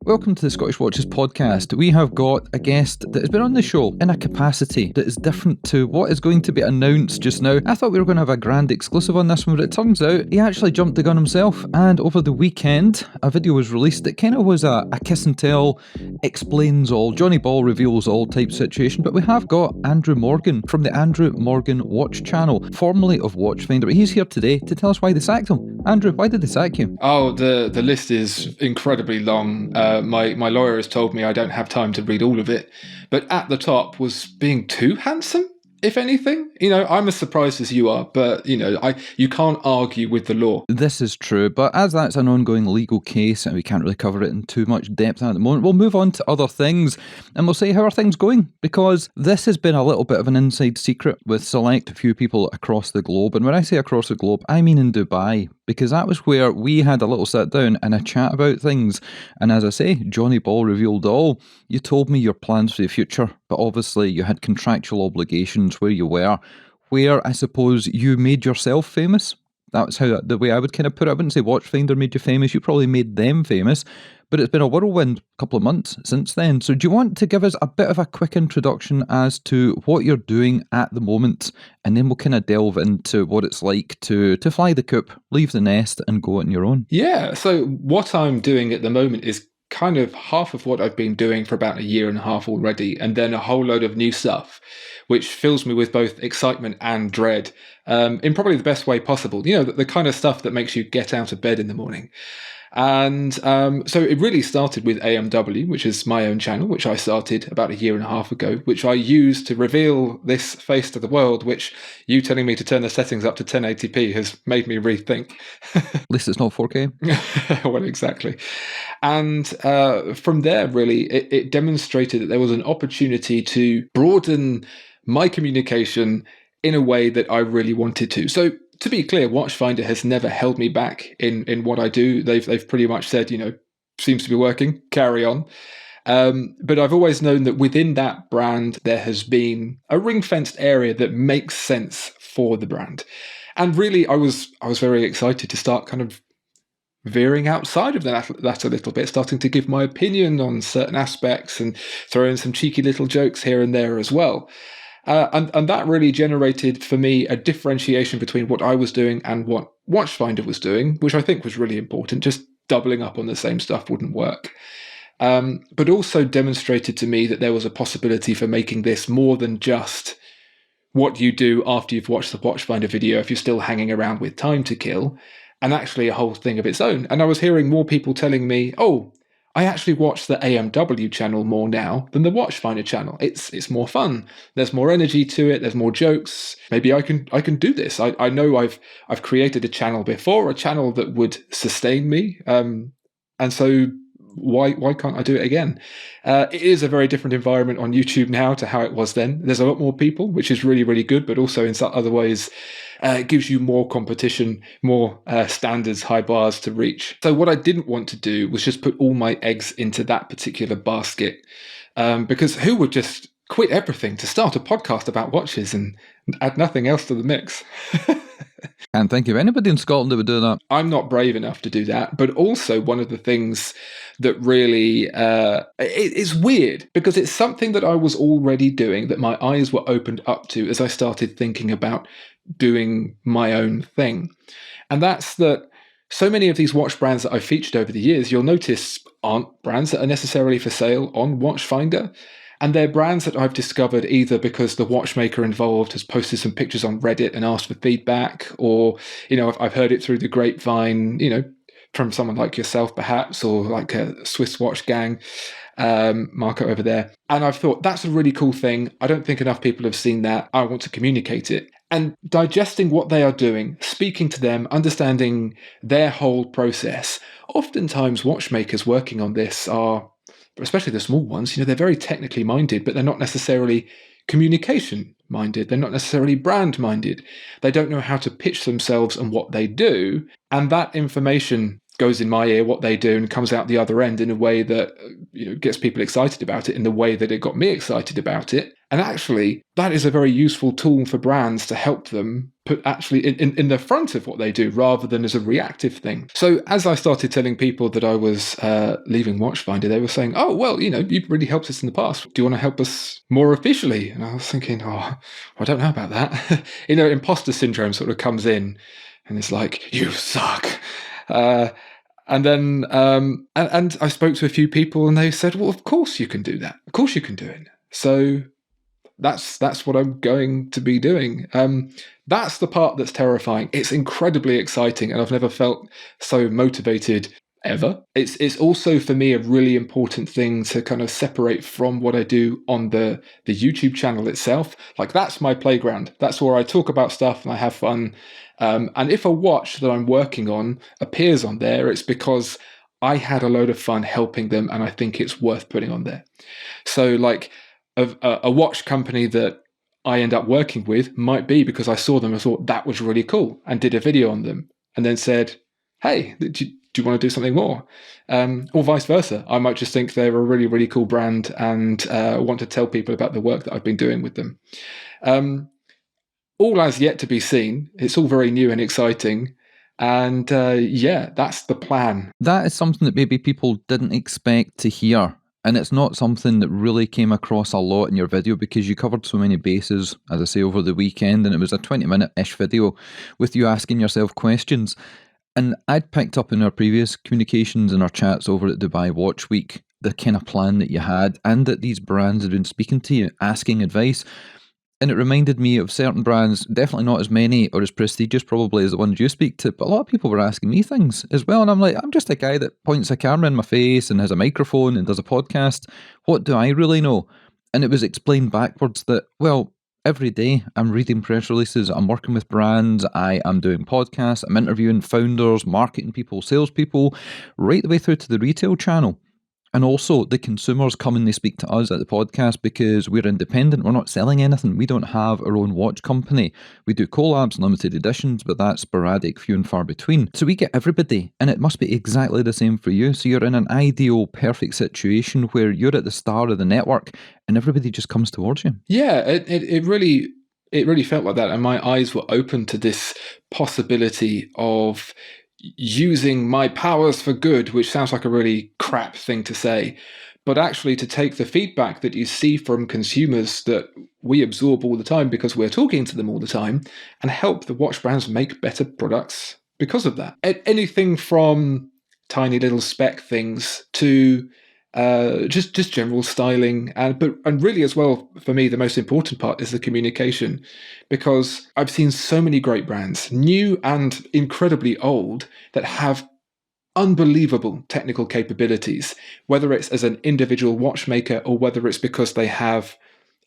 Welcome to the Scottish Watches podcast. We have got a guest that has been on the show in a capacity that is different to what is going to be announced just now. I thought we were going to have a grand exclusive on this one, but it turns out he actually jumped the gun himself. And over the weekend, a video was released that kind of was a kiss and tell, explains all, Johnny Ball reveals all type situation. But we have got Andrew Morgan from the Andrew Morgan Watch channel, formerly of Watchfinder. He's here today to tell us why they sacked him. Andrew, why did they sack you? Oh, the list is incredibly long. My lawyer has told me I don't have time to read all of it. But at the top was being too handsome, if anything. You know, I'm as surprised as you are, but, you can't argue with the law. This is true, but as that's an ongoing legal case and we can't really cover it in too much depth at the moment, we'll move on to other things and we'll say how are things going, because this has been a little bit of an inside secret with select few people across the globe. And when I say across the globe, I mean in Dubai, because that was where we had a little sit down and a chat about things. And as I say, Johnny Ball revealed all. You told me your plans for the future, but obviously you had contractual obligations where you were, where I suppose you made yourself famous. That's how the way I would kind of put it. I wouldn't say Watchfinder made you famous, you probably made them famous, but it's been a whirlwind couple of months since then. So do you want to give us a bit of a quick introduction as to what you're doing at the moment, and then we'll kind of delve into what it's like to fly the coop, leave the nest and go on your own? Yeah, so what I'm doing at the moment is kind of half of what I've been doing for about a year and a half already, and then a whole load of new stuff, which fills me with both excitement and dread, in probably the best way possible. You know, the kind of stuff that makes you get out of bed in the morning. And so it really started with AMW, which is my own channel, which I started about a year and a half ago, which I use to reveal this face to the world, which you telling me to turn the settings up to 1080p has made me rethink. At least it's not 4K. Well, exactly. And from there, really, it demonstrated that there was an opportunity to broaden my communication in a way that I really wanted to. So to be clear, Watchfinder has never held me back in what I do. They've pretty much said, seems to be working, carry on. But I've always known that within that brand, there has been a ring-fenced area that makes sense for the brand. And really, I was very excited to start kind of veering outside of that a little bit, starting to give my opinion on certain aspects and throw in some cheeky little jokes here and there as well. And that really generated for me a differentiation between what I was doing and what Watchfinder was doing, which I think was really important. Just doubling up on the same stuff wouldn't work. But also demonstrated to me that there was a possibility for making this more than just what you do after you've watched the Watchfinder video if you're still hanging around with time to kill, and actually a whole thing of its own. And I was hearing more people telling me, oh, I actually watch the AMW channel more now than the Watchfinder channel. It's more fun. There's more energy to it. There's more jokes. Maybe I can do this. I know I've created a channel before, a channel that would sustain me. And so why can't I do it again? It is a very different environment on YouTube now to how it was then. There's a lot more people, which is really, really good, but also in some other ways, it gives you more competition, more standards, high bars to reach. So what I didn't want to do was just put all my eggs into that particular basket, because who would just quit everything to start a podcast about watches and add nothing else to the mix? Can't think of anybody in Scotland that would do that. I'm not brave enough to do that. But also one of the things that really it's weird because it's something that I was already doing, that my eyes were opened up to as I started thinking about doing my own thing. And that's that so many of these watch brands that I've featured over the years, you'll notice aren't brands that are necessarily for sale on Watchfinder. And they're brands that I've discovered either because the watchmaker involved has posted some pictures on Reddit and asked for feedback, or, I've heard it through the grapevine, from someone like yourself perhaps, or like a Swiss Watch Gang, Marco over there. And I've thought, that's a really cool thing. I don't think enough people have seen that. I want to communicate it. And digesting what they are doing, speaking to them, understanding their whole process. Oftentimes watchmakers working on this are, especially the small ones, they're very technically minded, but they're not necessarily communication minded. They're not necessarily brand minded. They don't know how to pitch themselves and what they do. And that information goes in my ear what they do and comes out the other end in a way that gets people excited about it in the way that it got me excited about it. And actually, that is a very useful tool for brands to help them put actually in the front of what they do rather than as a reactive thing. So as I started telling people that I was leaving Watchfinder, they were saying, oh, well, you've really helped us in the past. Do you want to help us more officially? And I was thinking, I don't know about that. Imposter syndrome sort of comes in and it's like, you suck. And then and I spoke to a few people and they said, well, of course you can do that. Of course you can do it. So that's what I'm going to be doing. That's the part that's terrifying. It's incredibly exciting, and I've never felt so motivated ever. It's also for me a really important thing to kind of separate from what I do on the YouTube channel itself. Like, that's my playground. That's where I talk about stuff and I have fun. And if a watch that I'm working on appears on there, it's because I had a load of fun helping them and I think it's worth putting on there. So like a watch company that I end up working with might be because I saw them and thought that was really cool and did a video on them and then said, hey, do you want to do something more? Or vice versa. I might just think they're a really, really cool brand and want to tell people about the work that I've been doing with them. All as yet to be seen. It's all very new and exciting. And that's the plan. That is something that maybe people didn't expect to hear. And it's not something that really came across a lot in your video because you covered so many bases, as I say, over the weekend. And it was a 20-minute-ish video with you asking yourself questions. And I'd picked up in our previous communications and our chats over at Dubai Watch Week the kind of plan that you had and that these brands had been speaking to you, asking advice. And it reminded me of certain brands, definitely not as many or as prestigious probably as the ones you speak to, but a lot of people were asking me things as well. And I'm like, I'm just a guy that points a camera in my face and has a microphone and does a podcast. What do I really know? And it was explained backwards that, well, every day I'm reading press releases, I'm working with brands, I am doing podcasts, I'm interviewing founders, marketing people, salespeople, right the way through to the retail channel. And also, the consumers come and they speak to us at the podcast because we're independent. We're not selling anything. We don't have our own watch company. We do collabs, limited editions, but that's sporadic, few and far between. So we get everybody, and it must be exactly the same for you. So you're in an ideal, perfect situation where you're at the start of the network and everybody just comes towards you. Yeah, it really felt like that. And my eyes were open to this possibility of using my powers for good, which sounds like a really crap thing to say, but actually to take the feedback that you see from consumers that we absorb all the time because we're talking to them all the time and help the watch brands make better products because of that. Anything from tiny little spec things to just general styling, and really as well for me the most important part is the communication, because I've seen so many great brands, new and incredibly old, that have unbelievable technical capabilities, whether it's as an individual watchmaker or whether it's because they have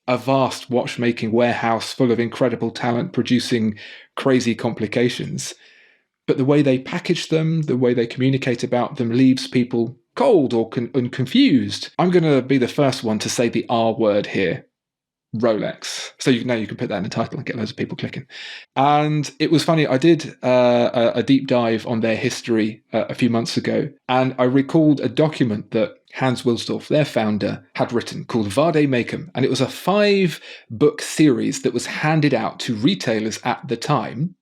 a vast watchmaking warehouse full of incredible talent producing crazy complications. But the way they package them, the way they communicate about them leaves people cold or confused. I'm going to be the first one to say the R word here, Rolex. So now you can put that in the title and get loads of people clicking. And it was funny, I did a deep dive on their history a few months ago, and I recalled a document that Hans Wilsdorf, their founder, had written called Vade Mecum. And it was a 5-book series that was handed out to retailers at the time.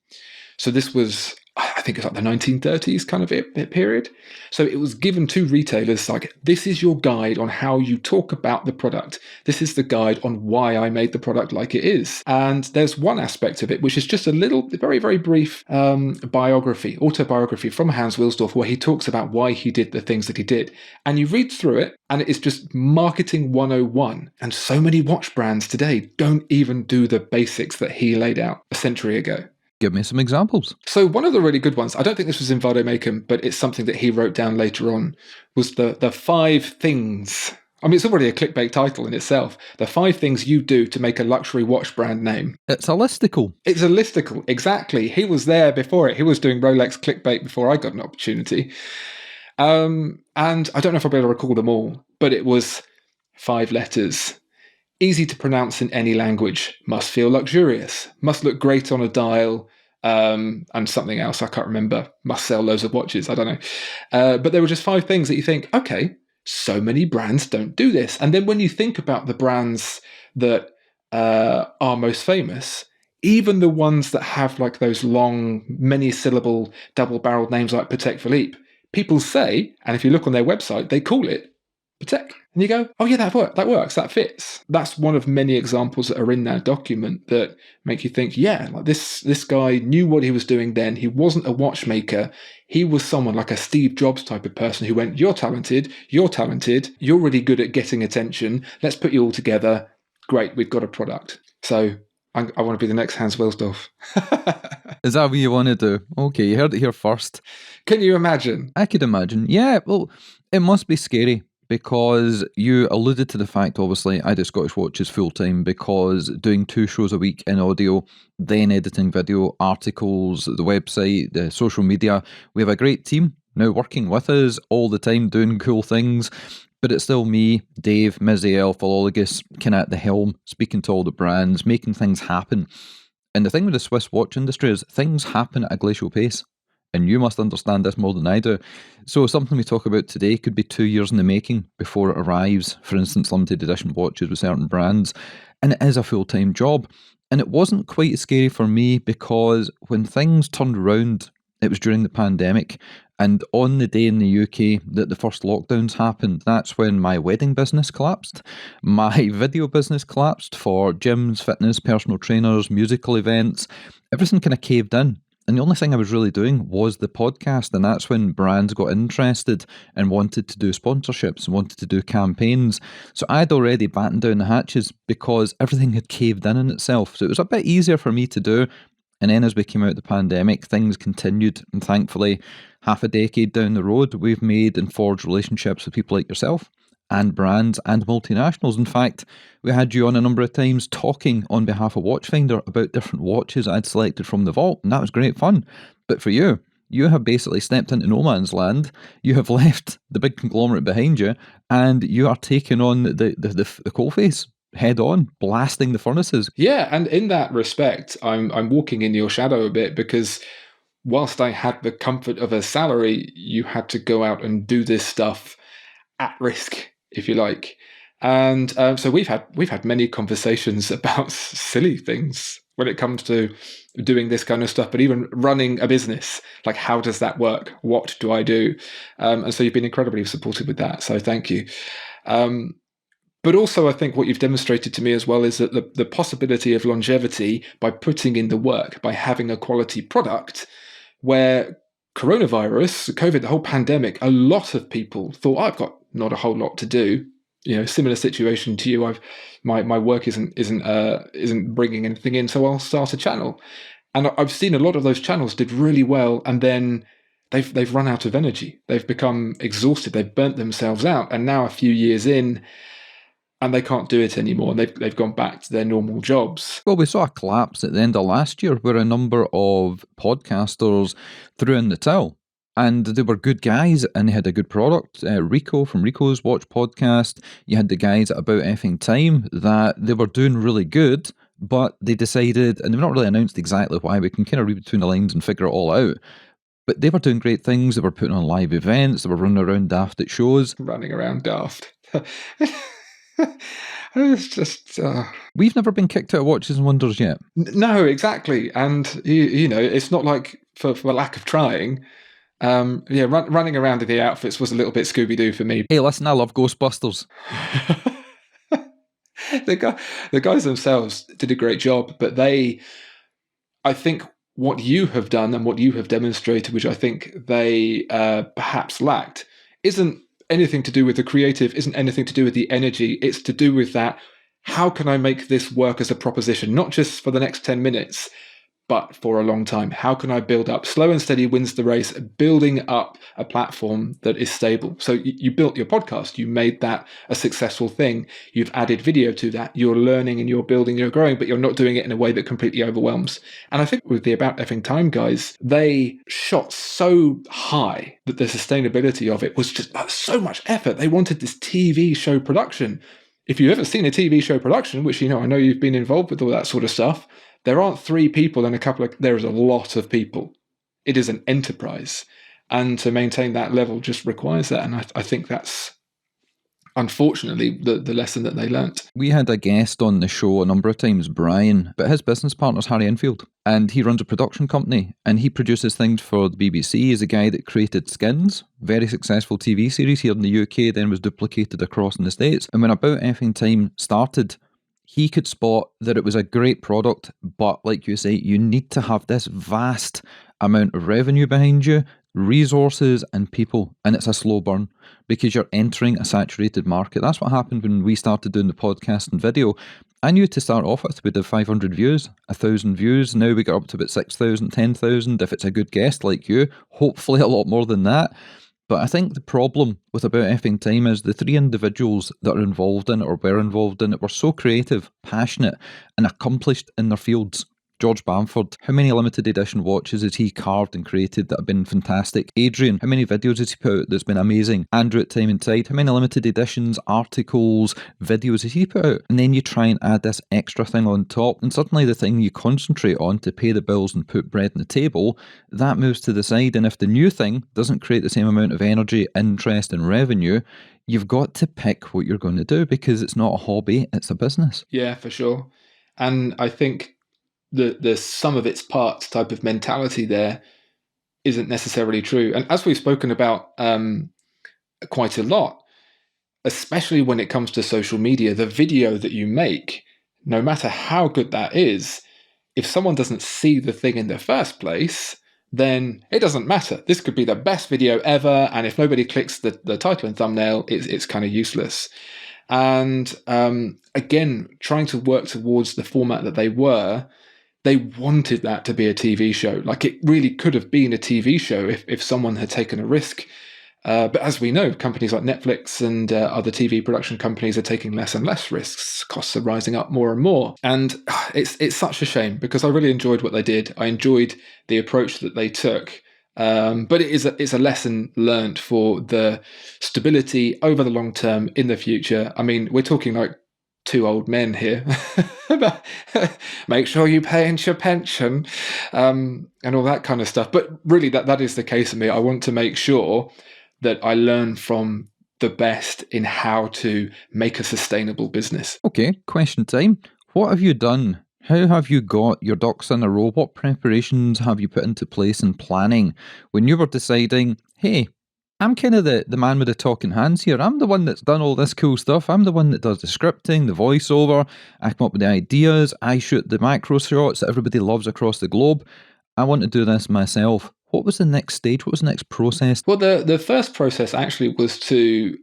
So this was, I think it's like the 1930s kind of period. So it was given to retailers like, this is your guide on how you talk about the product. This is the guide on why I made the product like it is. And there's one aspect of it, which is just a little, very, very brief autobiography from Hans Wilsdorf, where he talks about why he did the things that he did. And you read through it, and it is just marketing 101. And so many watch brands today don't even do the basics that he laid out a century ago. Give me some examples. So one of the really good ones, I don't think this was in Vade Mecum, but it's something that he wrote down later on, was the 5 things. I mean, it's already a clickbait title in itself. The 5 things you do to make a luxury watch brand name. It's a listicle. It's a listicle, exactly. He was there before it. He was doing Rolex clickbait before I got an opportunity. And I don't know if I'll be able to recall them all, but it was 5 letters. Easy to pronounce in any language, must feel luxurious, must look great on a dial, and something else I can't remember. Must sell loads of watches. I don't know. But there were just 5 things that you think, okay, so many brands don't do this. And then when you think about the brands that are most famous, even the ones that have like those long, many-syllable, double-barreled names like Patek Philippe, people say, and if you look on their website, they call it Patek. And you go, oh yeah, that works, that fits. That's one of many examples that are in that document that make you think, yeah, like this guy knew what he was doing then. He wasn't a watchmaker. He was someone like a Steve Jobs type of person who went, you're talented, you're really good at getting attention. Let's put you all together. Great, we've got a product. So I want to be the next Hans Wilsdorf. Is that what you want to do? Okay, you heard it here first. Can you imagine? I could imagine. Yeah, well, it must be scary because you alluded to the fact, obviously, I do Scottish Watches full-time because doing 2 shows a week in audio, then editing video, articles, the website, the social media. We have a great team now working with us all the time doing cool things. But it's still me, Dave, Miziel, Philologus, kind of at the helm, speaking to all the brands, making things happen. And the thing with the Swiss watch industry is things happen at a glacial pace. And you must understand this more than I do. So something we talk about today could be 2 years in the making before it arrives. For instance, limited edition watches with certain brands. And it is a full-time job. And it wasn't quite as scary for me because when things turned around, it was during the pandemic. And on the day in the UK that the first lockdowns happened, that's when my wedding business collapsed. My video business collapsed for gyms, fitness, personal trainers, musical events. Everything kind of caved in. And the only thing I was really doing was the podcast. And that's when brands got interested and wanted to do sponsorships and wanted to do campaigns. So I'd already battened down the hatches because everything had caved in itself. So it was a bit easier for me to do. And then as we came out of the pandemic, things continued. And thankfully, half a decade down the road, we've made and forged relationships with people like yourself and brands and multinationals. In fact, we had you on a number of times talking on behalf of Watchfinder about different watches I'd selected from the vault. And that was great fun. But for you, you have basically stepped into no man's land. You have left the big conglomerate behind you and you are taking on the coalface head on, blasting the furnaces. Yeah, and in that respect, I'm walking in your shadow a bit because whilst I had the comfort of a salary, you had to go out and do this stuff at risk, if you like. And so we've had many conversations about silly things when it comes to doing this kind of stuff, but even running a business, like how does that work? What do I do? And so you've been incredibly supportive with that. So thank you. But also, I think what you've demonstrated to me as well is that the possibility of longevity by putting in the work, by having a quality product, where coronavirus, COVID, the whole pandemic, a lot of people thought, I've got not a whole lot to do. You know, similar situation to you. My work isn't bringing anything in, so I'll start a channel. And I've seen a lot of those channels did really well, and then they've run out of energy. They've become exhausted. They've burnt themselves out, and now a few years in, and they can't do it anymore, and they've gone back to their normal jobs. Well, we saw a collapse at the end of last year where a number of podcasters threw in the towel. And they were good guys and they had a good product. Rico from Rico's Watch Podcast. You had the guys at About Effing Time that they were doing really good, but they decided, and they've not really announced exactly why, we can kind of read between the lines and figure it all out. But they were doing great things. They were putting on live events. They were running around daft at shows. Running around daft. It's just... We've never been kicked out of Watches and Wonders yet. No, exactly. And, you know, it's not like for lack of trying. Running around in the outfits was a little bit Scooby-Doo for me. Hey, listen, I love Ghostbusters. The guys themselves did a great job, but I think what you have done and what you have demonstrated, which I think they perhaps lacked, isn't anything to do with the creative, isn't anything to do with the energy. It's to do with that, how can I make this work as a proposition, not just for the next 10 minutes, but for a long time? How can I build up? Slow and steady wins the race, building up a platform that is stable. So you built your podcast, you made that a successful thing. You've added video to that. You're learning and you're building, you're growing, but you're not doing it in a way that completely overwhelms. And I think with the About Effing Time guys, they shot so high that the sustainability of it was just so much effort. They wanted this TV show production. If you've ever seen a TV show production, which, you know, I know you've been involved with all that sort of stuff, There aren't 3 people and there is a lot of people. It is an enterprise. And to maintain that level just requires that. And I think that's unfortunately the lesson that they learnt. We had a guest on the show a number of times, Brian, but his business partner's Harry Enfield, and he runs a production company, and he produces things for the BBC. He's a guy that created Skins, very successful TV series here in the UK, then was duplicated across in the States. And when About Effing Time started, he could spot that it was a great product, but like you say, you need to have this vast amount of revenue behind you, resources and people, and it's a slow burn because you're entering a saturated market. That's what happened when we started doing the podcast and video. I knew to start off with, we did 500 views, 1,000 views. Now we got up to about 6,000, 10,000. If it's a good guest like you, hopefully a lot more than that. But I think the problem with About Effing Time is the 3 individuals that are involved in it or were involved in it were so creative, passionate, and accomplished in their fields. George Bamford, how many limited edition watches has he carved and created that have been fantastic? Adrian, how many videos has he put out that's been amazing? Andrew at Time and Tide, how many limited editions, articles, videos has he put out? And then you try and add this extra thing on top, and suddenly the thing you concentrate on to pay the bills and put bread on the table, that moves to the side. And if the new thing doesn't create the same amount of energy, interest and revenue, you've got to pick what you're going to do because it's not a hobby, it's a business. Yeah, for sure. And I think the sum of its parts type of mentality there isn't necessarily true. And as we've spoken about quite a lot, especially when it comes to social media, the video that you make, no matter how good that is, if someone doesn't see the thing in the first place, then it doesn't matter. This could be the best video ever, and if nobody clicks the title and thumbnail, it's kind of useless. And again, trying to work towards the format that they wanted that to be a TV show. Like, it really could have been a TV show if someone had taken a risk. But as we know, companies like Netflix and other TV production companies are taking less and less risks. Costs are rising up more and more. And it's such a shame because I really enjoyed what they did. I enjoyed the approach that they took. But it's a lesson learned for the stability over the long term in the future. I mean, we're talking like 2 old men here. Make sure you pay into your pension and all that kind of stuff. But really, that is the case for me. I want to make sure that I learn from the best in how to make a sustainable business. Okay, question time. What have you done? How have you got your ducks in a row? What preparations have you put into place and planning when you were deciding, hey, I'm kind of the man with the talking hands here. I'm the one that's done all this cool stuff. I'm the one that does the scripting, the voiceover. I come up with the ideas. I shoot the macro shots that everybody loves across the globe. I want to do this myself. What was the next stage? What was the next process? Well, the first process actually was to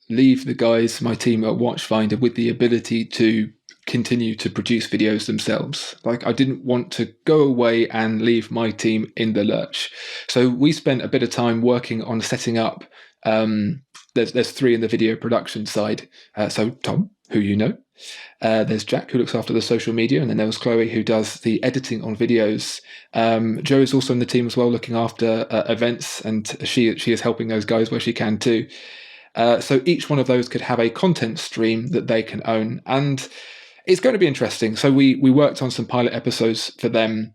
leave the guys, my team at Watchfinder, with the ability to continue to produce videos themselves. Like, I didn't want to go away and leave my team in the lurch. So we spent a bit of time working on setting up. There's 3 in the video production side. So Tom, who you know. There's Jack, who looks after the social media, and then there was Chloe, who does the editing on videos. Joe is also in the team as well, looking after events, and she is helping those guys where she can too. So each one of those could have a content stream that they can own, and it's going to be interesting. So we worked on some pilot episodes for them,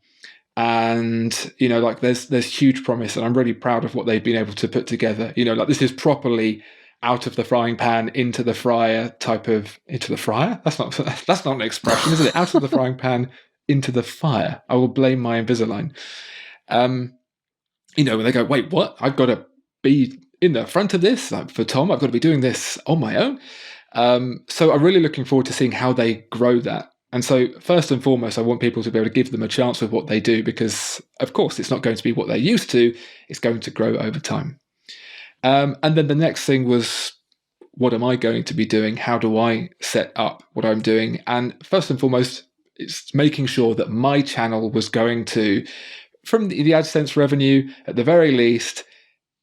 and like there's huge promise, and I'm really proud of what they've been able to put together. Like, this is properly out of the frying pan into the fryer type of into the fryer. That's not an expression, is it? Out of the frying pan into the fire. I will blame my Invisalign. When they go, wait, what? I've got to be in the front of this. Like, for Tom, I've got to be doing this on my own. So I'm really looking forward to seeing how they grow that. And so first and foremost, I want people to be able to give them a chance with what they do, because of course it's not going to be what they're used to. It's going to grow over time. And then the next thing was, what am I going to be doing? How do I set up what I'm doing? And first and foremost, it's making sure that my channel was going to, from the AdSense revenue, at the very least,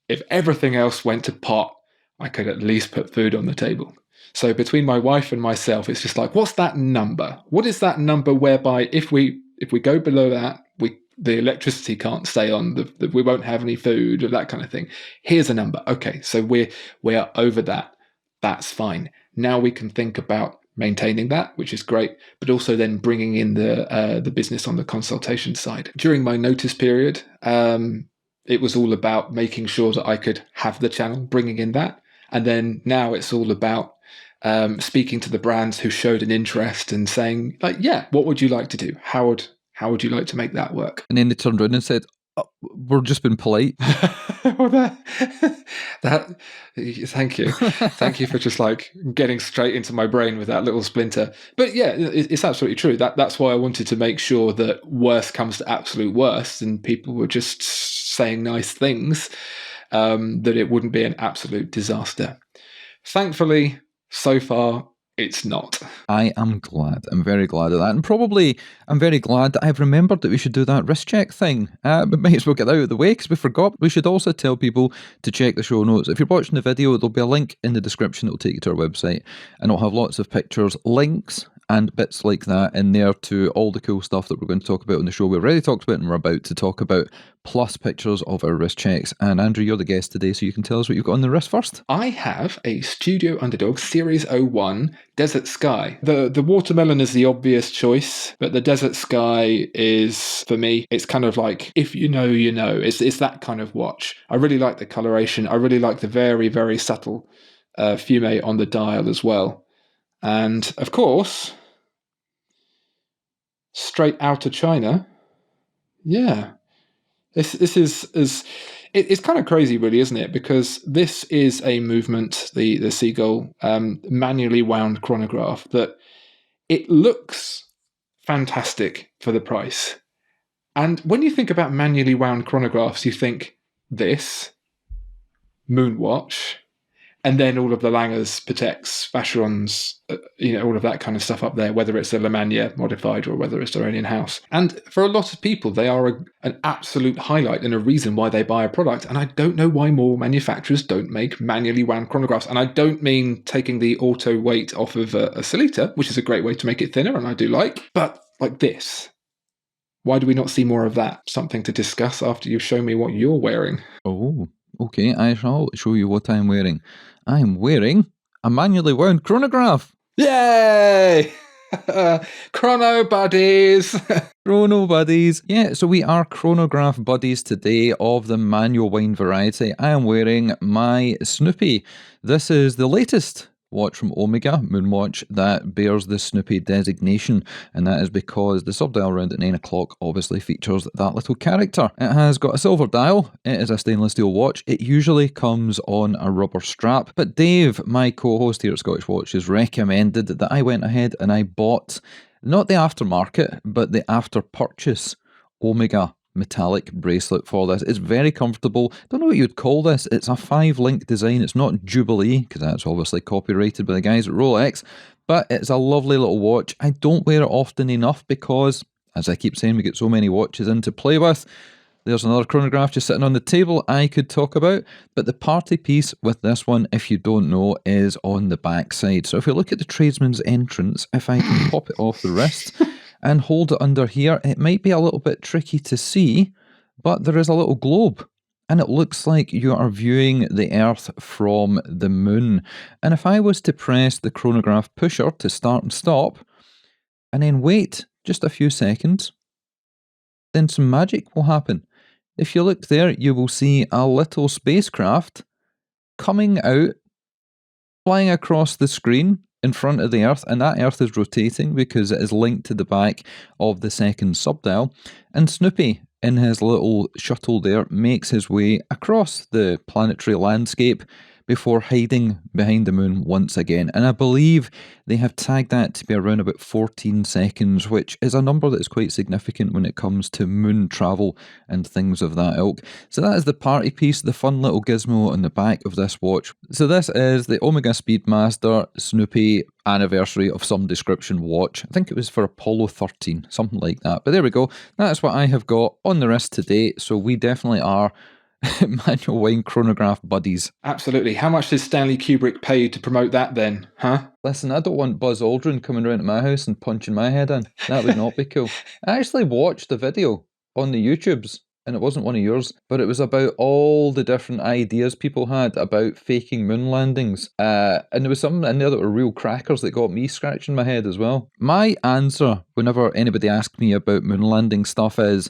if everything else went to pot, I could at least put food on the table. So between my wife and myself, it's just like, what's that number? What is that number whereby if we go below that, the electricity can't stay on, we won't have any food, or that kind of thing. Here's a number. Okay, so we are over that. That's fine. Now we can think about maintaining that, which is great, but also then bringing in the business on the consultation side. During my notice period, it was all about making sure that I could have the channel, bringing in that. And then now it's all about speaking to the brands who showed an interest and saying, like, yeah, what would you like to do? How would you like to make that work? And then they turned around and said, oh, we're just being polite. Well, thank you. Thank you for just like getting straight into my brain with that little splinter. But yeah, it's absolutely true. That's why I wanted to make sure that worst comes to absolute worst and people were just saying nice things, that it wouldn't be an absolute disaster. Thankfully, so far, it's not. I am glad. I'm very glad of that. And probably I'm very glad that I've remembered that we should do that wrist check thing. But might as well get that out of the way because we forgot. We should also tell people to check the show notes. If you're watching the video, there'll be a link in the description that will take you to our website. And it'll have lots of pictures, links, and bits like that in there to all the cool stuff that we're going to talk about on the show. We've already talked about and we're about to talk about, plus pictures of our wrist checks. And Andrew, you're the guest today, so you can tell us what you've got on the wrist first. I have a Studio Underdog Series 01 Desert Sky. The watermelon is the obvious choice, but the Desert Sky is, for me, it's kind of like, if you know, you know. It's that kind of watch. I really like the coloration. I really like the very, very subtle fume on the dial as well. And, of course, straight out of China. Yeah. This is it's kind of crazy, really, isn't it? Because this is a movement, the Seagull manually wound chronograph, that it looks fantastic for the price. And when you think about manually wound chronographs, you think this, Moonwatch, and then all of the Langers, Pateks, Vacherons, all of that kind of stuff up there, whether it's a La Manière modified or whether it's their own in-house. And for a lot of people, they are an absolute highlight and a reason why they buy a product. And I don't know why more manufacturers don't make manually wound chronographs. And I don't mean taking the auto weight off of a Sellita, which is a great way to make it thinner, and I do like, but like this. Why do we not see more of that? Something to discuss after you show me what you're wearing. Oh, okay, I shall show you what I'm wearing. I'm wearing a manually wound chronograph. Yay! Chrono buddies! Chrono buddies. Yeah, so we are chronograph buddies today of the manual wind variety. I am wearing my Snoopy. This is the latest watch from Omega, Moonwatch, that bears the Snoopy designation, and that is because the sub-dial round at 9 o'clock obviously features that little character. It has got a silver dial, it is a stainless steel watch, it usually comes on a rubber strap, but Dave, my co-host here at Scottish Watches, recommended that I went ahead and I bought, not the aftermarket, but the after-purchase Omega metallic bracelet for this. It's very comfortable. Don't know what you'd call this. It's a 5-link design. It's not Jubilee, because that's obviously copyrighted by the guys at Rolex, but it's a lovely little watch. I don't wear it often enough because, as I keep saying, we get so many watches in to play with. There's another chronograph just sitting on the table I could talk about, but the party piece with this one, if you don't know, is on the back side. So if you look at the tradesman's entrance, if I can pop it off the wrist and hold it under here, it might be a little bit tricky to see, but there is a little globe, and it looks like you are viewing the Earth from the moon. And if I was to press the chronograph pusher to start and stop, and then wait just a few seconds, then some magic will happen. If you look there, you will see a little spacecraft coming out, flying across the screen in front of the Earth, and that Earth is rotating because it is linked to the back of the second subdial, and Snoopy, in his little shuttle there, makes his way across the planetary landscape before hiding behind the moon once again. And I believe they have tagged that to be around about 14 seconds, which is a number that is quite significant when it comes to moon travel and things of that ilk. So that is the party piece, the fun little gizmo on the back of this watch. So this is the Omega Speedmaster Snoopy anniversary of some description watch. I think it was for Apollo 13, something like that. But there we go. That's what I have got on the wrist today. So we definitely are manual wind chronograph buddies. Absolutely. How much did Stanley Kubrick pay you to promote that then, huh? Listen, I don't want Buzz Aldrin coming around to my house and punching my head in. That would not be cool. I actually watched the video on the YouTubes, and it wasn't one of yours, but it was about all the different ideas people had about faking moon landings. And there was some in there that were real crackers that got me scratching my head as well. My answer, whenever anybody asks me about moon landing stuff, is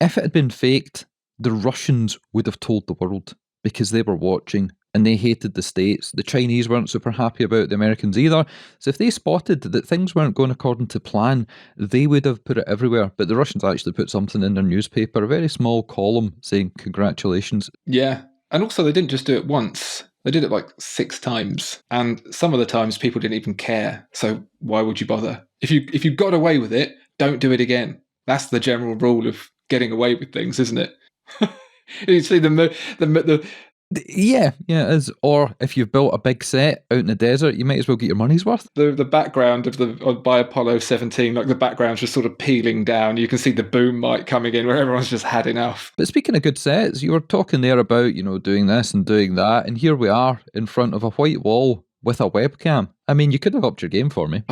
if it had been faked, the Russians would have told the world because they were watching and they hated the States. The Chinese weren't super happy about the Americans either. So if they spotted that things weren't going according to plan, they would have put it everywhere. But the Russians actually put something in their newspaper, a very small column saying, "Congratulations." Yeah. And also, they didn't just do it once. They did it like 6 times. And some of the times people didn't even care. So why would you bother? If you got away with it, don't do it again. That's the general rule of getting away with things, isn't it? You see Yeah, it is. Or if you've built a big set out in the desert, you might as well get your money's worth. the background by Apollo 17, like the background's just sort of peeling down. You can see the boom mic coming in where everyone's just had enough. But speaking of good sets, you were talking there about, doing this and doing that, and here we are in front of a white wall with a webcam. I mean, you could have upped your game for me.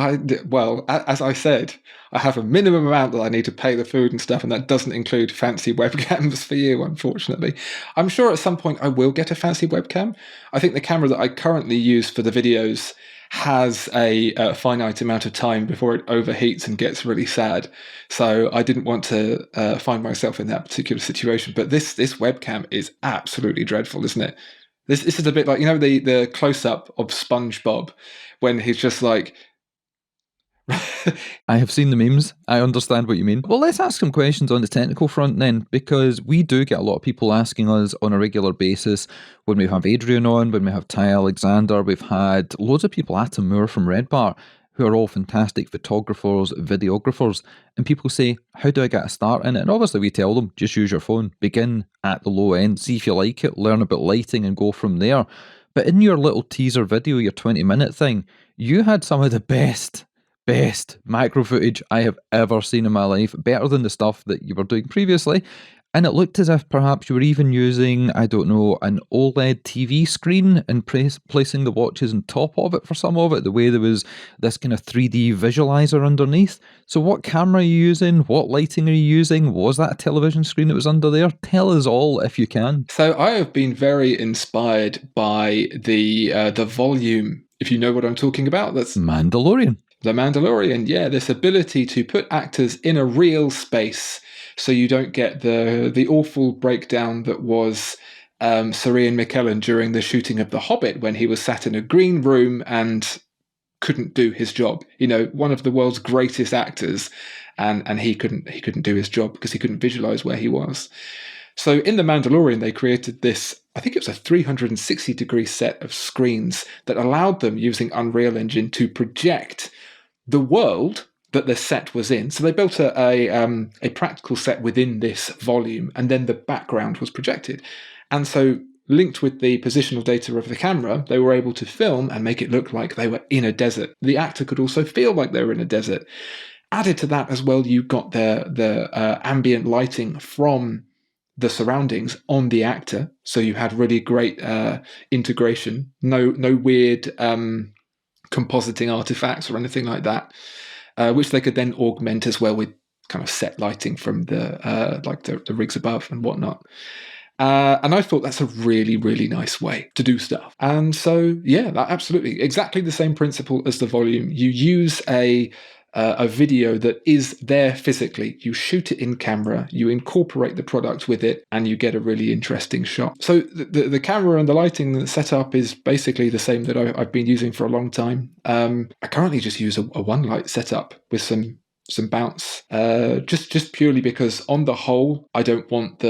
Well, as I said, I have a minimum amount that I need to pay the food and stuff, and that doesn't include fancy webcams for you, unfortunately. I'm sure at some point I will get a fancy webcam. I think the camera that I currently use for the videos has a finite amount of time before it overheats and gets really sad. So I didn't want to find myself in that particular situation. But this webcam is absolutely dreadful, isn't it? This is a bit like, the close-up of SpongeBob when he's just like... I have seen the memes. I understand what you mean. Well, let's ask some questions on the technical front then, because we do get a lot of people asking us on a regular basis when we have Adrian on, when we have Ty Alexander. We've had loads of people, Atom Moore from Red Bar, who are all fantastic photographers, videographers, and people say, how do I get a start in it? And obviously we tell them, just use your phone, begin at the low end, see if you like it, learn about lighting and go from there. But in your little teaser video, your 20-minute thing, you had some of the best macro footage I have ever seen in my life, better than the stuff that you were doing previously. And it looked as if perhaps you were even using, I don't know, an OLED TV screen and placing the watches on top of it for some of it, the way there was this kind of 3D visualizer underneath. So what camera are you using? What lighting are you using? Was that a television screen that was under there? Tell us all if you can. So I have been very inspired by the volume, if you know what I'm talking about. That's Mandalorian. The Mandalorian, yeah, this ability to put actors in a real space so you don't get the awful breakdown that was Sir Ian McKellen during the shooting of The Hobbit, when he was sat in a green room and couldn't do his job. One of the world's greatest actors, and he couldn't do his job because he couldn't visualize where he was. So in The Mandalorian, they created this, I think it was a 360-degree set of screens that allowed them, using Unreal Engine, to project the world that the set was in. So they built a practical set within this volume, and then the background was projected. And so, linked with the positional data of the camera, they were able to film and make it look like they were in a desert. The actor could also feel like they were in a desert. Added to that as well, you got the ambient lighting from the surroundings on the actor. So you had really great integration. No weird compositing artifacts or anything like that, which they could then augment as well with kind of set lighting from the rigs above and whatnot. And I thought that's a really, really nice way to do stuff. And so, yeah, that absolutely exactly the same principle as the volume. You use a video that is there physically. You shoot it in camera, you incorporate the product with it, and you get a really interesting shot. So the camera and the lighting setup is basically the same that I've been using for a long time. I currently just use a one light setup with some bounce, just purely because on the whole, I don't want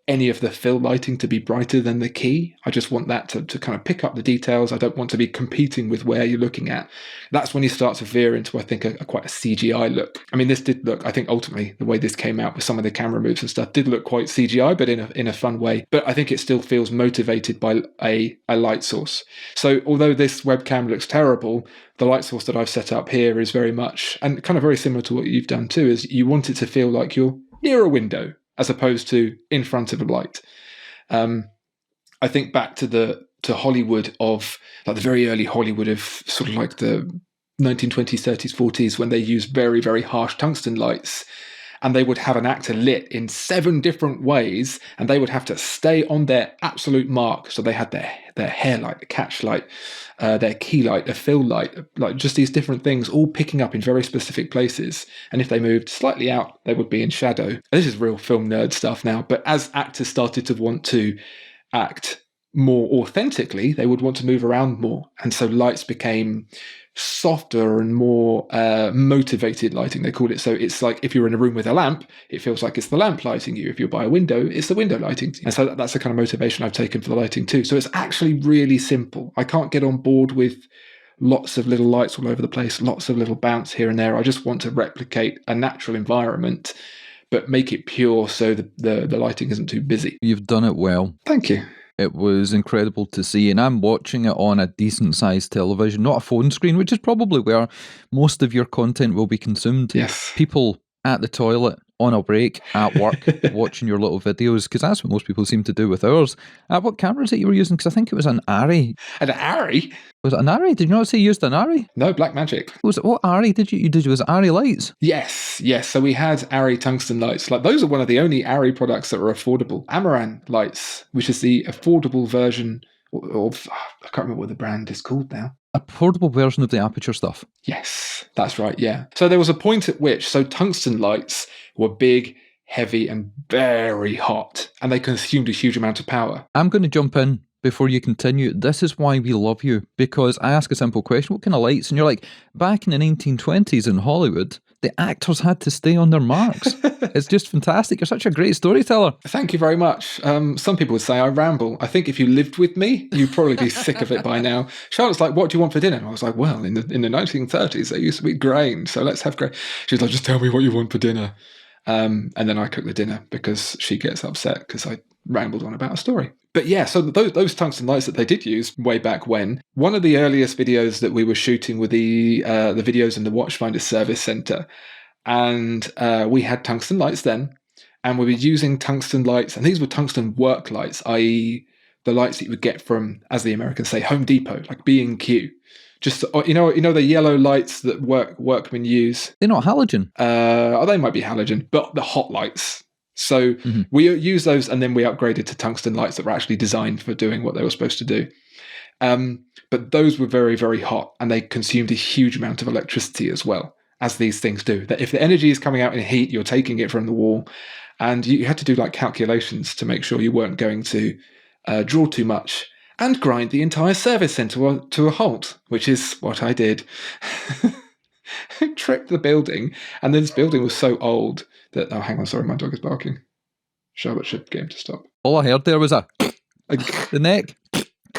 any of the fill lighting to be brighter than the key. I just want that to kind of pick up the details. I don't want to be competing with where you're looking at. That's when you start to veer into, I think, quite a CGI look. I mean, this did look, I think ultimately the way this came out with some of the camera moves and stuff did look quite CGI, but in a fun way. But I think it still feels motivated by a light source. So although this webcam looks terrible, the light source that I've set up here is very much, and kind of very similar to what you've done too, is you want it to feel like you're near a window as opposed to in front of a light. I think back to Hollywood, of like the very early Hollywood of sort of like the 1920s, 30s, 40s, when they used very, very harsh tungsten lights. and they would have an actor lit in 7 different ways, and they would have to stay on their absolute mark. So they had their hair light, the catch light, their key light, the fill light, like just these different things all picking up in very specific places. And if they moved slightly out, they would be in shadow. This is real film nerd stuff now, but as actors started to want to act more authentically, they would want to move around more. And so lights became softer and more motivated lighting, they called it. So it's like if you're in a room with a lamp, it feels like it's the lamp lighting you. If you're by a window, it's the window lighting you. And so that's the kind of motivation I've taken for the lighting too. So it's actually really simple. I can't get on board with lots of little lights all over the place, lots of little bounce here and there. I just want to replicate a natural environment, but make it pure so the lighting isn't too busy. You've done it well. Thank you. It was incredible to see, and I'm watching it on a decent-sized television, not a phone screen, which is probably where most of your content will be consumed. Yes. People at the toilet, on a break, at work, watching your little videos, because that's what most people seem to do with ours. What camera is it you were using? Because I think it was an Arri. An Arri? Was it an Arri? Did you not say you used an Arri? No, Blackmagic. What Arri did you did? Was it Arri lights? Yes. So we had Arri tungsten lights. Like those are one of the only Arri products that are affordable. Amaran lights, which is the affordable version of I can't remember what the brand is called now. A portable version of the Aperture stuff. Yes, that's right. Yeah. So there was a point at which tungsten lights were big, heavy, and very hot, and they consumed a huge amount of power. I'm going to jump in before you continue. This is why we love you, because I ask a simple question: what kind of lights? And you're like, back in the 1920s in Hollywood, the actors had to stay on their marks. It's just fantastic. You're such a great storyteller. Thank you very much. Some people would say I ramble. I think if you lived with me, you'd probably be sick of it by now. Charlotte's like, what do you want for dinner? And I was like, well, in the 1930s, there used to be grain, so let's have grain. She's like, just tell me what you want for dinner. And then I cook the dinner because she gets upset because I rambled on about a story. But yeah, so those tungsten lights that they did use way back when, one of the earliest videos that we were shooting were the videos in the Watchfinder service center. And we had tungsten lights then, and we were using tungsten lights, and these were tungsten work lights, i.e. the lights that you would get from, as the Americans say, Home Depot, like B&Q. Just you know the yellow lights that workmen use. They're not halogen. They might be halogen, but the hot lights. So we use those, and then we upgraded to tungsten lights that were actually designed for doing what they were supposed to do. But those were very, very hot, and they consumed a huge amount of electricity as well, as these things do. That if the energy is coming out in heat, you're taking it from the wall, and you had to do like calculations to make sure you weren't going to draw too much and grind the entire service centre to a halt, which is what I did. I tripped the building, and this building was so old that... Oh, hang on, sorry, my dog is barking. Charlotte should get him to stop. All I heard there was the neck.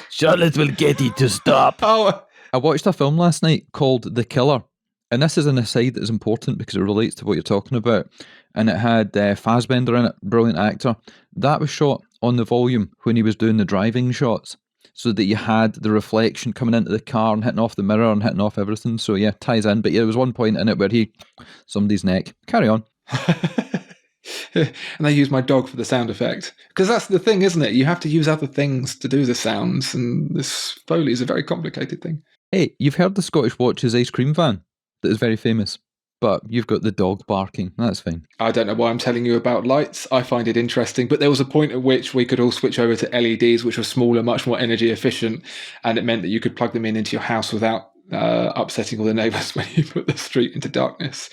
Charlotte will get it to stop. Oh, I watched a film last night called The Killer, and this is an aside that is important because it relates to what you're talking about. And it had Fassbender in it, brilliant actor. That was shot on the volume when he was doing the driving shots, so that you had the reflection coming into the car and hitting off the mirror and hitting off everything. So yeah, ties in. But yeah, there was one point in it where somebody's neck. Carry on. And they use my dog for the sound effect. Because that's the thing, isn't it? You have to use other things to do the sounds, and this Foley is a very complicated thing. Hey, you've heard the Scottish Watches ice cream van that is very famous, but you've got the dog barking. That's fine. I don't know why I'm telling you about lights. I find it interesting, but there was a point at which we could all switch over to LEDs, which were smaller, much more energy efficient, and it meant that you could plug them into your house without upsetting all the neighbours when you put the street into darkness.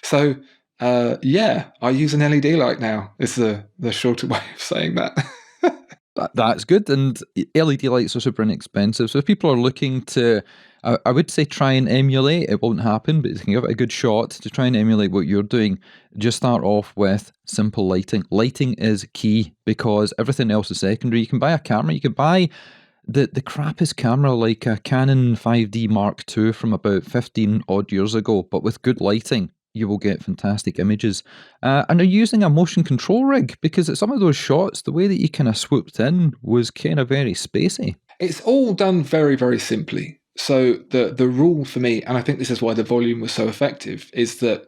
So, yeah, I use an LED light now. It's the shorter way of saying that. That's good, and LED lights are super inexpensive. So if people are looking to, I would say try and emulate, it won't happen, but you can give it a good shot to try and emulate what you're doing. Just start off with simple lighting. Lighting is key because everything else is secondary. You can buy a camera, you can buy the crappiest camera like a Canon 5D Mark II from about 15 odd years ago, but with good lighting, you will get fantastic images. And are using a motion control rig? Because at some of those shots, the way that you kind of swooped in was kind of very spacey. It's all done very, very simply. So the rule for me, and I think this is why the volume was so effective, is that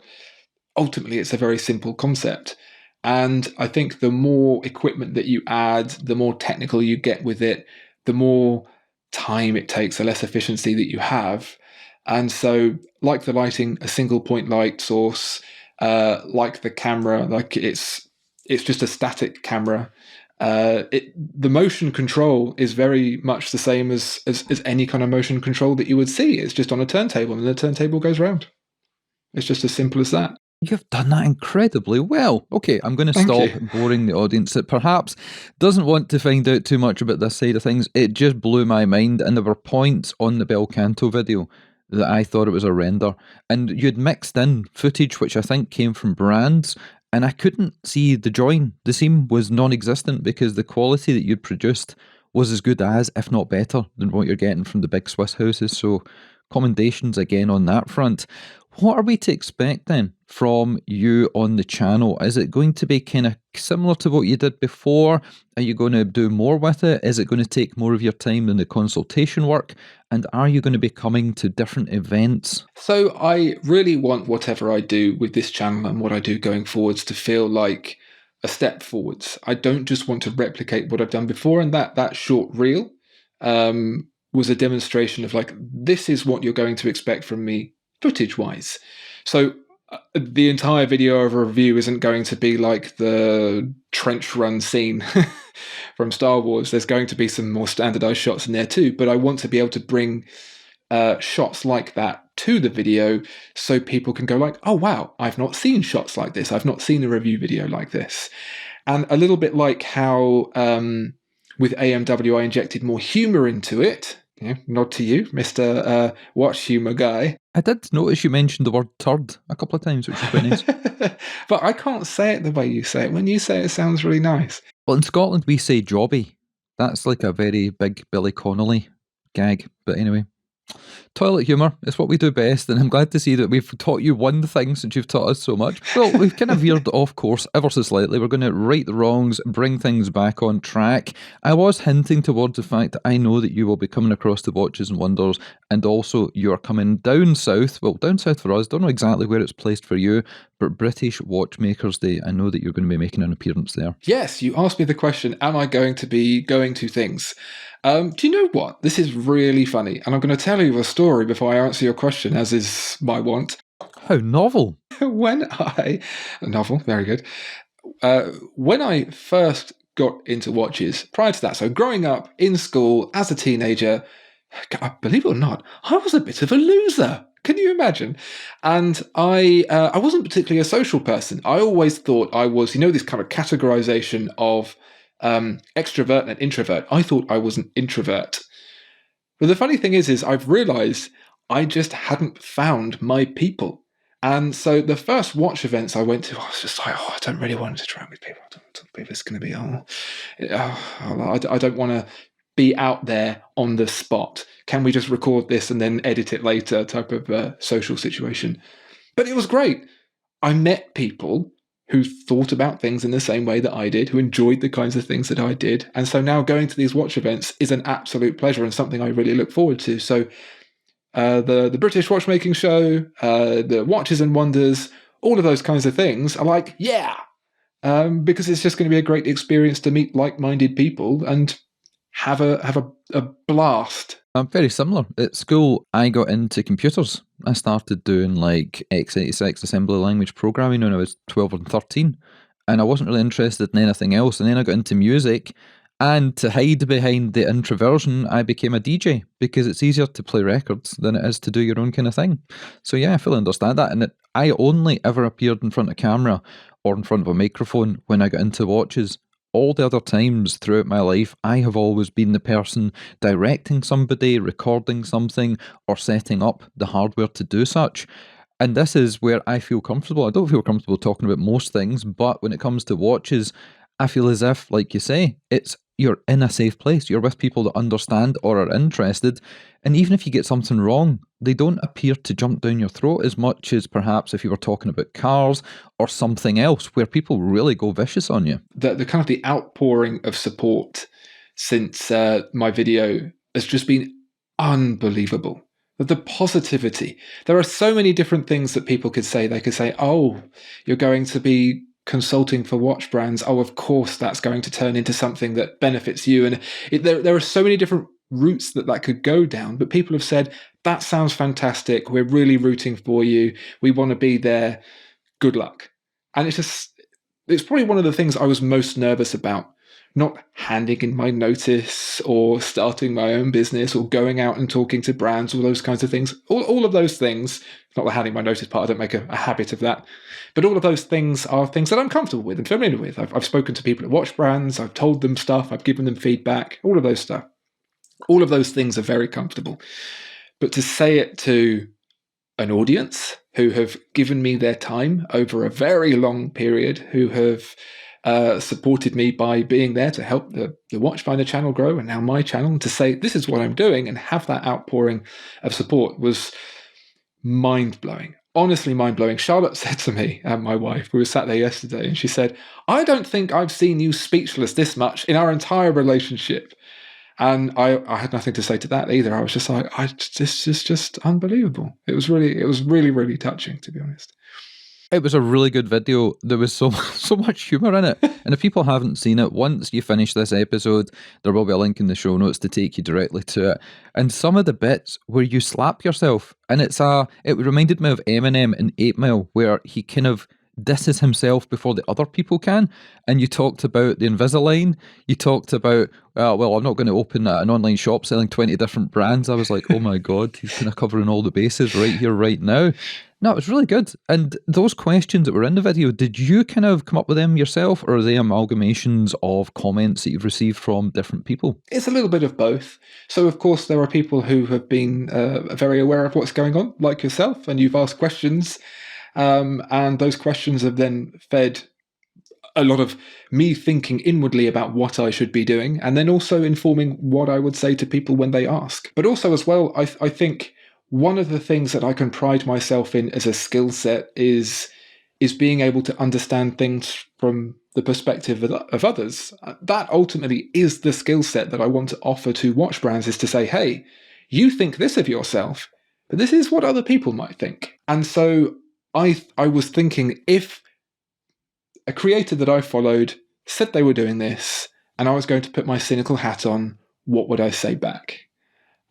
ultimately it's a very simple concept. And I think the more equipment that you add, the more technical you get with it, the more time it takes, the less efficiency that you have. And so, like the lighting, a single point light source, like the camera, like it's just a static camera. The motion control is very much the same as any kind of motion control that you would see. It's just on a turntable, and the turntable goes round. It's just as simple as that. You've done that incredibly well. Okay, I'm going to Thank stop you. boring the audience that perhaps doesn't want to find out too much about this side of things. It just blew my mind, and there were points on the Bel Canto video that I thought it was a render. And you'd mixed in footage which I think came from brands, and I couldn't see the join. The seam was non existent because the quality that you'd produced was as good as, if not better, than what you're getting from the big Swiss houses. So, commendations again on that front. What are we to expect then from you on the channel? Is it going to be kind of similar to what you did before? Are you going to do more with it? Is it going to take more of your time than the consultation work? And are you going to be coming to different events? So I really want whatever I do with this channel and what I do going forwards to feel like a step forwards. I don't just want to replicate what I've done before, and that short reel was a demonstration of like, this is what you're going to expect from me footage-wise. So the entire video of a review isn't going to be like the trench run scene from Star Wars. There's going to be some more standardized shots in there too, but I want to be able to bring shots like that to the video so people can go like, oh wow, I've not seen shots like this. I've not seen a review video like this. And a little bit like how with AMW I injected more humor into it. Yeah, nod to you, Mr. Watch Humor guy. I did notice you mentioned the word turd a couple of times, which is quite nice. But I can't say it the way you say it. When you say it, it sounds really nice. Well, in Scotland, we say jobby. That's like a very big Billy Connolly gag. But anyway, toilet humour is what we do best, and I'm glad to see that we've taught you one thing since you've taught us so much. Well, we've kind of veered off course ever so slightly. We're going to right the wrongs, bring things back on track. I was hinting towards the fact that I know that you will be coming across the Watches and Wonders, and also you're coming down south. Well, down south for us, don't know exactly where it's placed for you, but British Watchmakers Day, I know that you're going to be making an appearance there. Yes, you asked me the question, am I going to be going to things? Do you know what? This is really funny, and I'm going to tell you a story before I answer your question, as is my want. How novel. Novel, very good. When I first got into watches, prior to that, so growing up in school as a teenager, believe it or not, I was a bit of a loser. Can you imagine? And I wasn't particularly a social person. I always thought I was, this kind of categorization of extrovert and introvert. I thought I was an introvert. But the funny thing is I've realized I just hadn't found my people. And so the first watch events I went to, I was just like, I don't really want to interact with people. I don't believe it's going to be, I don't want to be out there on the spot. Can we just record this and then edit it later type of social situation? But it was great. I met people who thought about things in the same way that I did, who enjoyed the kinds of things that I did. And so now going to these watch events is an absolute pleasure and something I really look forward to. So the British Watchmaking Show, the Watches and Wonders, all of those kinds of things are like, yeah, because it's just going to be a great experience to meet like-minded people and have a blast. I'm very similar. At school, I got into computers. I started doing like x86 assembly language programming when I was 12 and 13, and I wasn't really interested in anything else. And then I got into music, and to hide behind the introversion, I became a DJ because it's easier to play records than it is to do your own kind of thing. So yeah, I fully understand that. And I only ever appeared in front of camera or in front of a microphone when I got into watches. All the other times throughout my life, I have always been the person directing somebody, recording something, or setting up the hardware to do such. And this is where I feel comfortable. I don't feel comfortable talking about most things, but when it comes to watches, I feel as if, like you say, you're in a safe place. You're with people that understand or are interested. And even if you get something wrong, they don't appear to jump down your throat as much as perhaps if you were talking about cars or something else where people really go vicious on you. The kind of the outpouring of support since my video has just been unbelievable. The positivity. There are so many different things that people could say. They could say, oh, you're going to be consulting for watch brands. Oh, of course, that's going to turn into something that benefits you. And there are so many different routes that could go down. But people have said, that sounds fantastic. We're really rooting for you. We want to be there. good luck. And it's probably one of the things I was most nervous about. Not handing in my notice or starting my own business or going out and talking to brands, all those kinds of things. All of those things, not the handing my notice part, I don't make a habit of that. But all of those things are things that I'm comfortable with and familiar with. I've spoken to people at watch brands, I've told them stuff, I've given them feedback, all of those stuff. All of those things are very comfortable. But to say it to an audience who have given me their time over a very long period, who have supported me by being there to help the Watchfinder channel grow and now my channel, to say this is what I'm doing and have that outpouring of support was mind-blowing. Honestly mind-blowing. Charlotte said to me, my wife, we were sat there yesterday, and she said, I don't think I've seen you speechless this much in our entire relationship. And I had nothing to say to that either. I was just like, this is just unbelievable. It was really, really touching, to be honest. It was a really good video. There was so much humour in it. And if people haven't seen it, once you finish this episode, there will be a link in the show notes to take you directly to it. And some of the bits where you slap yourself, and it reminded me of Eminem in 8 Mile, where he kind of disses himself before the other people can. And you talked about the Invisalign. You talked about, well, I'm not going to open an online shop selling 20 different brands. I was like, oh my God, he's kind of covering all the bases right here, right now. No, it was really good. And those questions that were in the video, did you kind of come up with them yourself, or are they amalgamations of comments that you've received from different people? It's a little bit of both. So, of course, there are people who have been very aware of what's going on, like yourself, and you've asked questions. And those questions have then fed a lot of me thinking inwardly about what I should be doing, and then also informing what I would say to people when they ask. But also as well, I think one of the things that I can pride myself in as a skill set is being able to understand things from the perspective of others. That ultimately is the skill set that I want to offer to watch brands, is to say, hey, you think this of yourself, but this is what other people might think. And so I was thinking, if a creator that I followed said they were doing this and I was going to put my cynical hat on, what would I say back?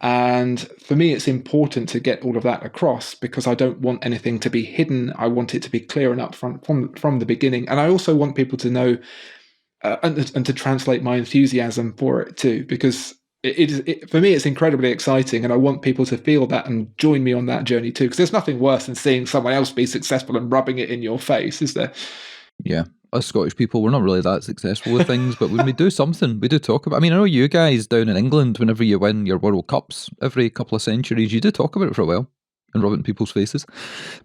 And for me, it's important to get all of that across because I don't want anything to be hidden. I want it to be clear and upfront from the beginning. And I also want people to know and to translate my enthusiasm for it too, because for me, it's incredibly exciting, and I want people to feel that and join me on that journey too, because there's nothing worse than seeing someone else be successful and rubbing it in your face, is there? Yeah. Us Scottish people, we're not really that successful with things, but when we do something, we do talk about it. I mean, I know you guys down in England, whenever you win your World Cups every couple of centuries, you do talk about it for a while and rub it in people's faces.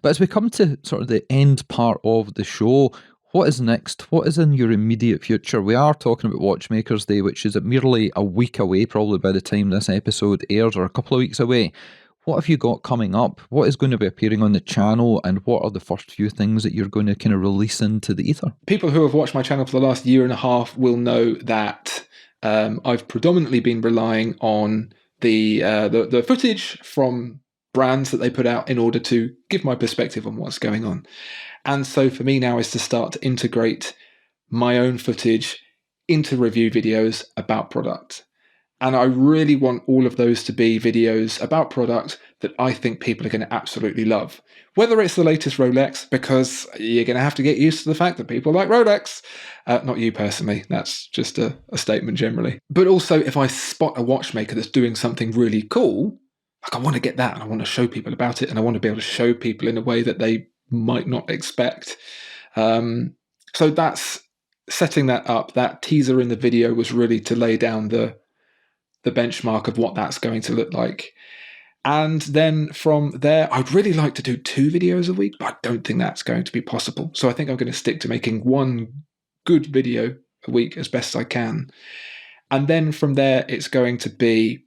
But as we come to sort of the end part of the show, what is next? What is in your immediate future? We are talking about Watchmakers Day, which is merely a week away, probably by the time this episode airs, or a couple of weeks away. What have you got coming up? What is going to be appearing on the channel, and what are the first few things that you're going to kind of release into the ether? People who have watched my channel for the last year and a half will know that I've predominantly been relying on the footage from brands that they put out in order to give my perspective on what's going on. And so for me now is to start to integrate my own footage into review videos about product. And I really want all of those to be videos about product that I think people are going to absolutely love. Whether it's the latest Rolex, because you're going to have to get used to the fact that people like Rolex. Not you personally, that's just a statement generally. But also, if I spot a watchmaker that's doing something really cool, like I want to get that and I want to show people about it, and I want to be able to show people in a way that they might not expect. So that's setting that up. That teaser in the video was really to lay down the benchmark of what that's going to look like. And then from there, I'd really like to do 2 videos a week, but I don't think that's going to be possible. So I think I'm going to stick to making 1 good video a week as best I can. And then from there, it's going to be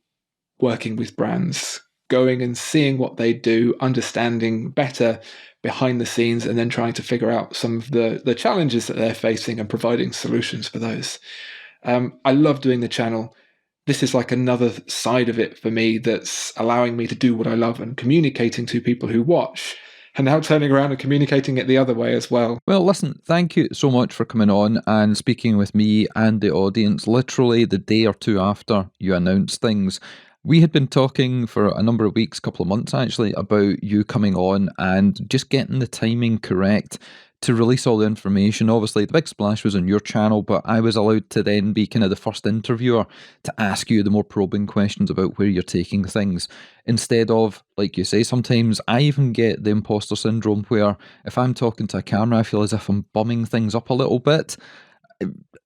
working with brands, going and seeing what they do, understanding better behind the scenes, and then trying to figure out some of the challenges that they're facing and providing solutions for those. I love doing the channel. This is like another side of it for me that's allowing me to do what I love and communicating to people who watch, and now turning around and communicating it the other way as well. Well, listen, thank you so much for coming on and speaking with me and the audience literally the day or two after you announced things. We had been talking for a number of weeks, couple of months actually, about you coming on and just getting the timing correct to release all the information. Obviously, the big splash was on your channel, but I was allowed to then be kind of the first interviewer to ask you the more probing questions about where you're taking things. Instead of, like you say, sometimes I even get the imposter syndrome where if I'm talking to a camera, I feel as if I'm bumming things up a little bit.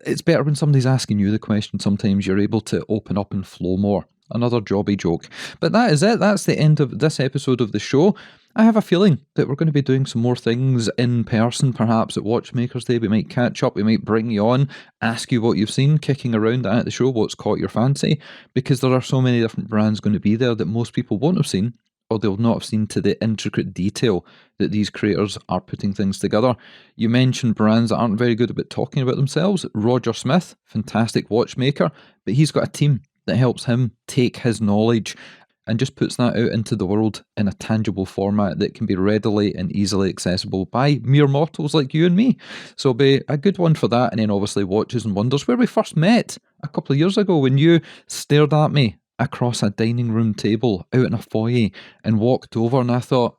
It's better when somebody's asking you the question. Sometimes you're able to open up and flow more. Another jobby joke. But that is it. That's the end of this episode of the show. I have a feeling that we're going to be doing some more things in person, perhaps at Watchmakers Day. We might catch up, we might bring you on, ask you what you've seen kicking around at the show, what's caught your fancy, because there are so many different brands going to be there that most people won't have seen, or they'll not have seen to the intricate detail that these creators are putting things together. You mentioned brands that aren't very good about talking about themselves. Roger Smith, fantastic watchmaker, but he's got a team that helps him take his knowledge and just puts that out into the world in a tangible format that can be readily and easily accessible by mere mortals like you and me. So it'll be a good one for that. And then obviously Watches and Wonders, where we first met a couple of years ago when you stared at me across a dining room table out in a foyer and walked over, and I thought,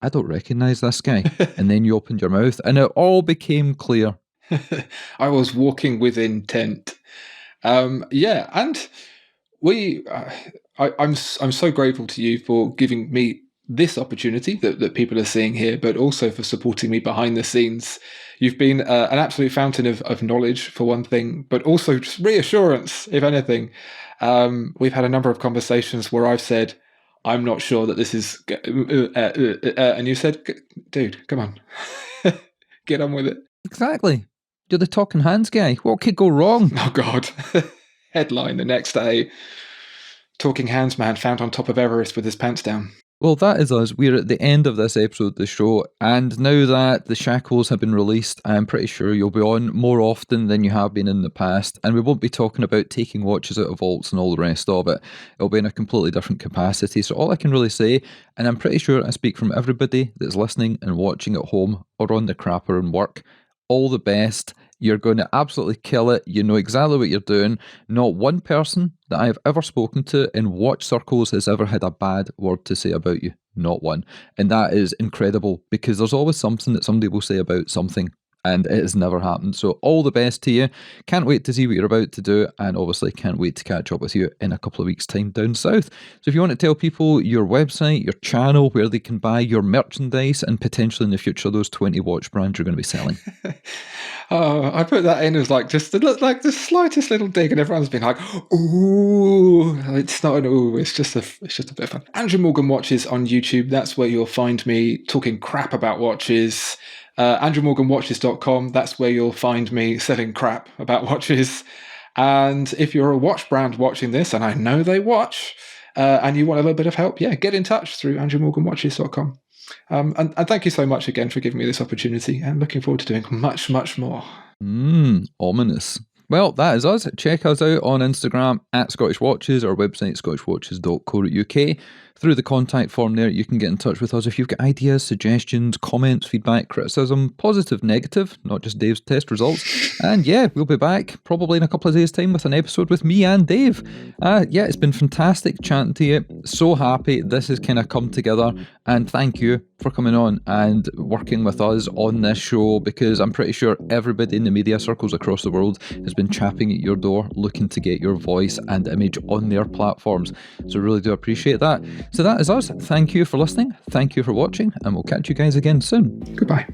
I don't recognise this guy. And then you opened your mouth and it all became clear. I was walking with intent. Yeah, and I'm so grateful to you for giving me this opportunity that people are seeing here, but also for supporting me behind the scenes. You've been an absolute fountain of knowledge, for one thing, but also just reassurance, if anything. We've had a number of conversations where I've said, I'm not sure that this is... and you said, dude, come on. Get on with it. Exactly. You're the talking hands guy. What could go wrong? Oh, God. Headline the next day. Talking hands man found on top of Everest with his pants down. Well, that is us. We're at the end of this episode of the show, and now that the shackles have been released, I'm pretty sure you'll be on more often than you have been in the past, and we won't be talking about taking watches out of vaults and all the rest of it. It'll be in a completely different capacity, so all I can really say, and I'm pretty sure I speak from everybody that's listening and watching at home or on the crapper and work, all the best. You're going to absolutely kill it. You know exactly what you're doing. Not one person that I've ever spoken to in watch circles has ever had a bad word to say about you. Not one. And that is incredible because there's always something that somebody will say about something, and it has never happened. So all the best to you. Can't wait to see what you're about to do, and obviously can't wait to catch up with you in a couple of weeks' time down south. So if you want to tell people your website, your channel, where they can buy your merchandise, and potentially in the future those 20 watch brands you're going to be selling. I put that in as like just the slightest little dig, and everyone's been like, "Ooh!" It's not an ooh. It's just a bit of fun. Andrew Morgan Watches on YouTube. That's where you'll find me talking crap about watches. AndrewMorganWatches.com. That's where you'll find me selling crap about watches. And if you're a watch brand watching this, and I know they watch, and you want a little bit of help, yeah, get in touch through AndrewMorganWatches.com. And thank you so much again for giving me this opportunity, and looking forward to doing much, much more. Ominous. Well, that is us. Check us out on Instagram at Scottish Watches, our website scottishwatches.co.uk. Through the contact form there, you can get in touch with us if you've got ideas, suggestions, comments, feedback, criticism, positive, negative, not just Dave's test results. And yeah, we'll be back probably in a couple of days' time with an episode with me and Dave. Yeah, it's been fantastic chatting to you. So happy this has kind of come together. And thank you for coming on and working with us on this show, because I'm pretty sure everybody in the media circles across the world has been chapping at your door looking to get your voice and image on their platforms. So really do appreciate that. So that is us. Thank you for listening. Thank you for watching, and we'll catch you guys again soon. Goodbye.